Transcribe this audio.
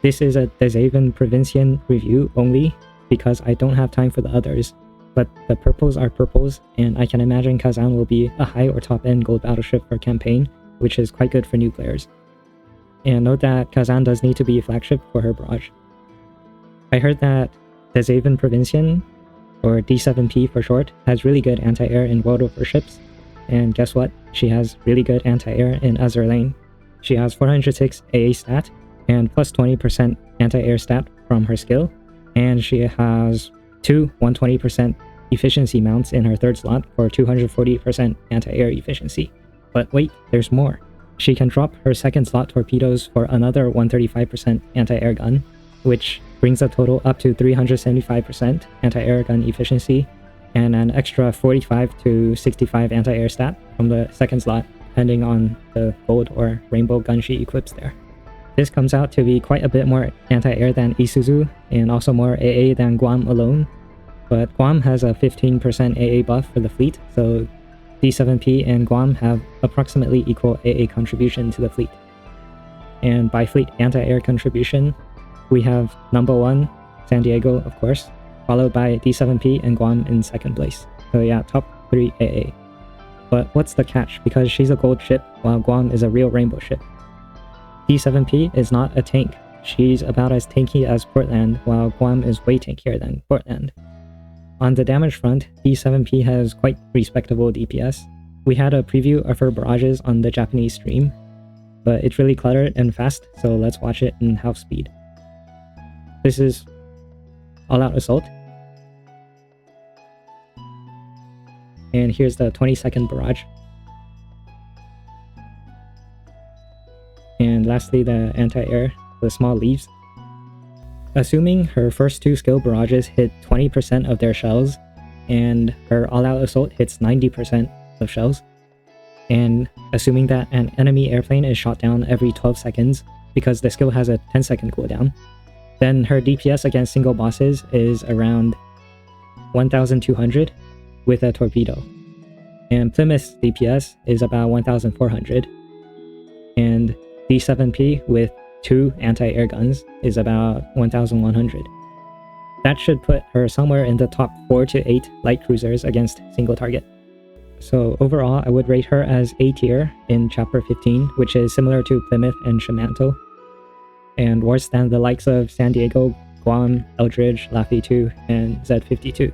This is the Zeven Provinciën review only because I don't have time for the others, but the purples are purples, and I can imagine Kazan will be a high or top end gold battleship for campaign, which is quite good for new players. And note that Kazan does need to be a flagship for her barrage. I heard that the Zeven Provinciën, or D7P for short, has really good anti-air in World of Warships, and guess what? She has really good anti-air in Azur lane. She has 406 AA stat, and plus 20% anti-air stat from her skill, and she has two 120% efficiency mounts in her third slot for 240% anti-air efficiency. But wait, there's more. She can drop her second slot torpedoes for another 135% anti-air gun, which brings the total up to 375% anti-air gun efficiency, and an extra 45 to 65 anti-air stat from the second slot, depending on the gold or rainbow gun she equips there. This comes out to be quite a bit more anti-air than Isuzu, and also more AA than Guam alone, but Guam has a 15% AA buff for the fleet, so D7P and Guam have approximately equal AA contribution to the fleet. And by fleet anti-air contribution, we have number 1, San Diego, of course, followed by D7P and Guam in second place. So yeah, top 3 AA. But what's the catch? Because she's a gold ship, while Guam is a real rainbow ship. D7P is not a tank. She's about as tanky as Portland, while Guam is way tankier than Portland. On the damage front, D7P has quite respectable DPS. We had a preview of her barrages on the Japanese stream, but it's really cluttered and fast, so let's watch it in half speed. This is all-out assault. And here's the 20-second barrage. And lastly, the anti-air, the small leaves. Assuming her first 2 skill barrages hit 20% of their shells, and her all-out assault hits 90% of shells, and assuming that an enemy airplane is shot down every 12 seconds, because the skill has a 10-second cooldown, then her DPS against single bosses is around 1,200 with a torpedo. And Plymouth's DPS is about 1,400. And D7P with 2 anti-air guns is about 1,100. That should put her somewhere in the top 4 to 8 light cruisers against single target. So overall, I would rate her as A tier in Chapter 15, which is similar to Plymouth and Shamanto, and worse than the likes of San Diego, Guam, Eldridge, Laffy 2, and Z52.